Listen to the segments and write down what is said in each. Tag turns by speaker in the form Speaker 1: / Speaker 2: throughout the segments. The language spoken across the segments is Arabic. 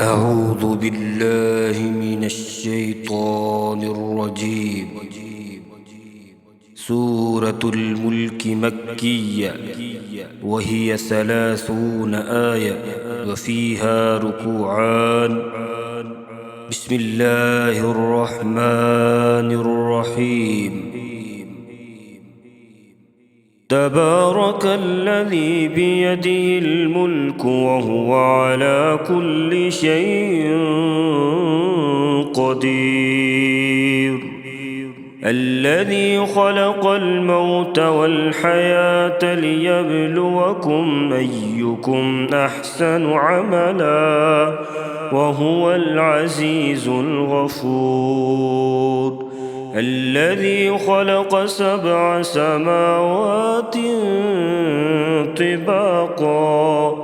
Speaker 1: أعوذ بالله من الشيطان الرجيم. سورة الملك مكية، وهي 30 آية، وفيها ركوعان. بسم الله الرحمن الرحيم. تبارك الذي بيده الملك وهو على كل شيء قدير. الذي خلق الموت والحياة ليبلوكم أيكم أحسن عملا وهو العزيز الغفور. الذي خلق 7 سماوات طباقا،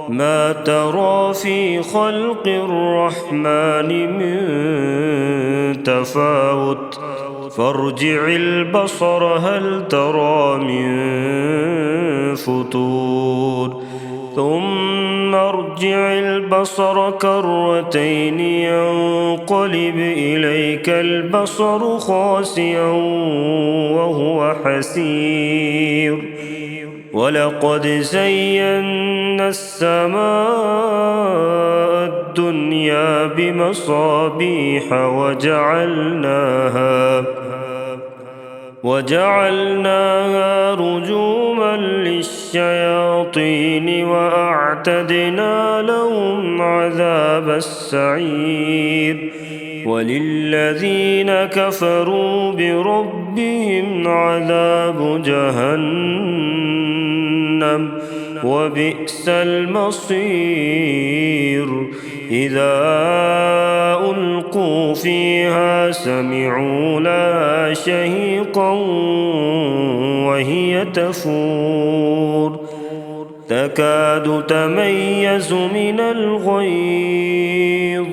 Speaker 1: ما ترى في خلق الرحمن من تفاوت، فارجع البصر هل ترى من فطور، ثم ارجع البصر كرتين ينقلب إليك البصر خاسئا وهو حسير. ولقد زينا السماء الدنيا بمصابيح وجعلناها رجوما للشياطين وأعتدنا لهم عذاب السعير. وللذين كفروا بربهم عذاب جهنم وبئس المصير. إذا ألقوا فيها سمعوا لها شهيقا وهي تفور، تكاد تميز من الغيظ،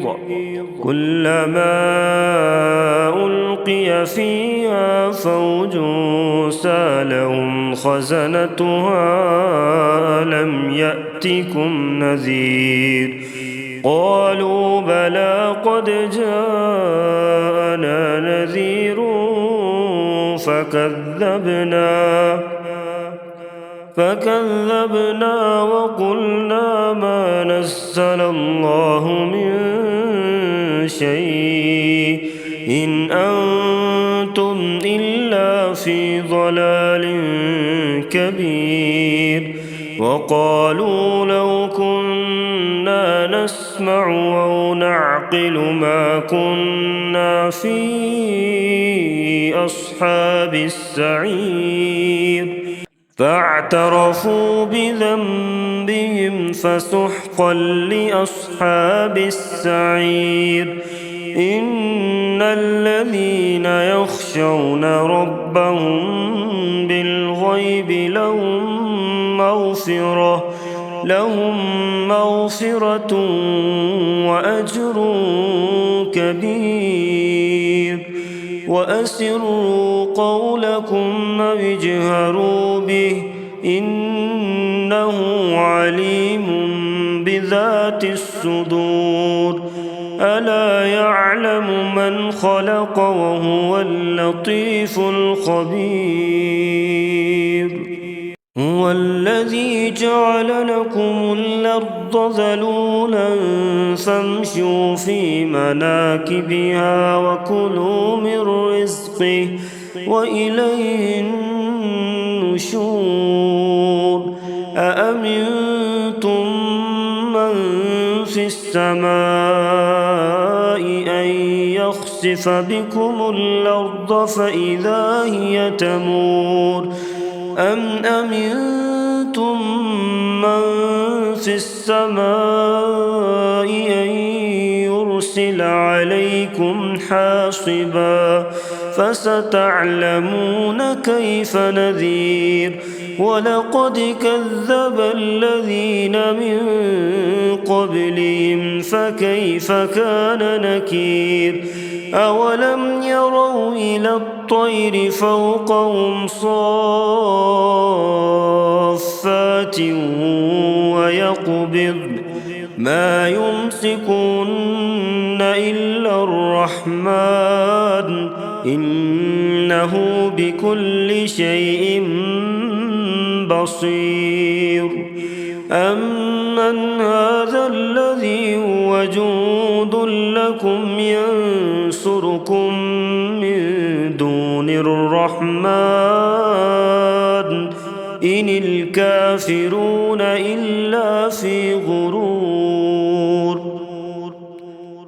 Speaker 1: كلما ألقي فيها فوج سألهم خزنتها ألم يأتكم نذير. قالوا بلى قد جاءنا نذير فكذبنا وقلنا ما نزل الله من شيء إن أنتم إلا في ضلال كبير. وقالوا لو كنا نسمع أو نعقل ما كنا في أصحاب السعير. فاعترفوا بذنبهم فسحقا لأصحاب السعير. إن الذين يخشون ربهم بالغيب لهم مغفرة وأجر كبير. وأسروا قولكم أو اجهروا به إنه عليم بذات الصدور. ألا يعلم من خلق وهو اللطيف الخبير. هو الذي جعل لكم الأرض ذلولا فامشوا في مناكبها وكلوا من رزقه وإليه النشور. أأمنتم من في السماء أن يخسف بكم الأرض فإذا هي تمور، أم أمنتم من في السماء أن يرسل عليكم حاصبا فستعلمون كيف نذير. ولقد كذب الذين من قبلهم فكيف كان نكير. أولم يروا إلى الطير فوقهم صافات ويقبضن ما يمسكن إلا الرحمن إنه بكل شيء بصير أمن هذا الذي هو جند لكم ينصركم من دون الرحمن إن الكافرون إلا في غرور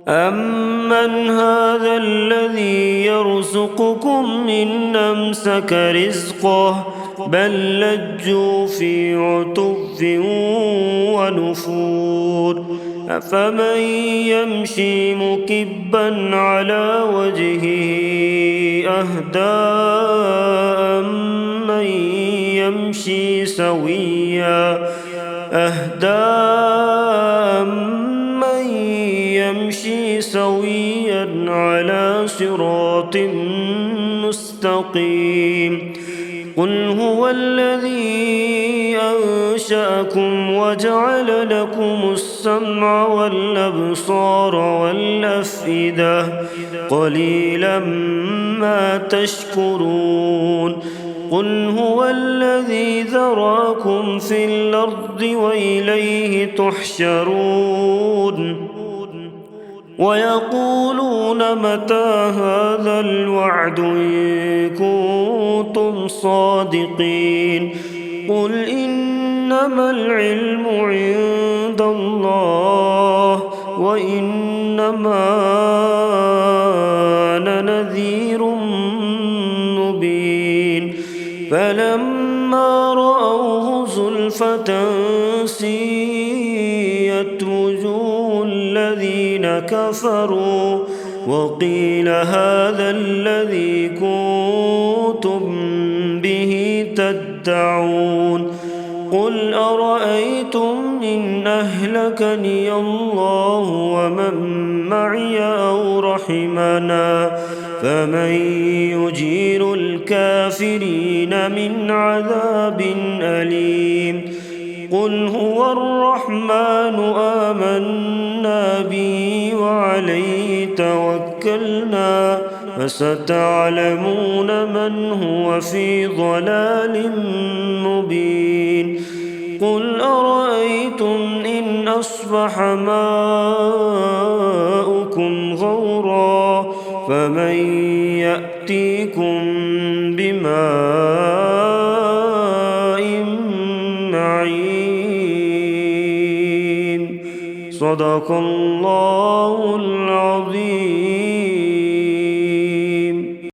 Speaker 1: أمن هذا الذي يرزقكم إن أمسك رزقه بل لجوا في عتو ونفور أفمن يمشي مكبا على وجهه أهدى أمن يمشي سويا على صراط مستقيم قل هو الذي أنشأكم وجعل لكم السمع والأبصار والأفئدة قليلا ما تشكرون قل هو الذي ذراكم في الأرض وإليه تحشرون ويقولون متى هذا الوعد إن كنتم صادقين قل إنما العلم عند الله وإنما أنا نذير مبين فلما رأوه زلفة سيئت وجوه الذين كفروا وقيل هذا الذي كنتم به تدعون قل أرأيتم إن أهلكني الله ومن معي أو رحمنا فمن يجير الكافرين من عذاب أليم قل هو الرحمن آمنا به وعليه توكلنا فستعلمون من هو في ضلال مبين قل أرأيتم إن أصبح ماؤكم غورا فمن يأتيكم بماء معين صدق الله العظيم.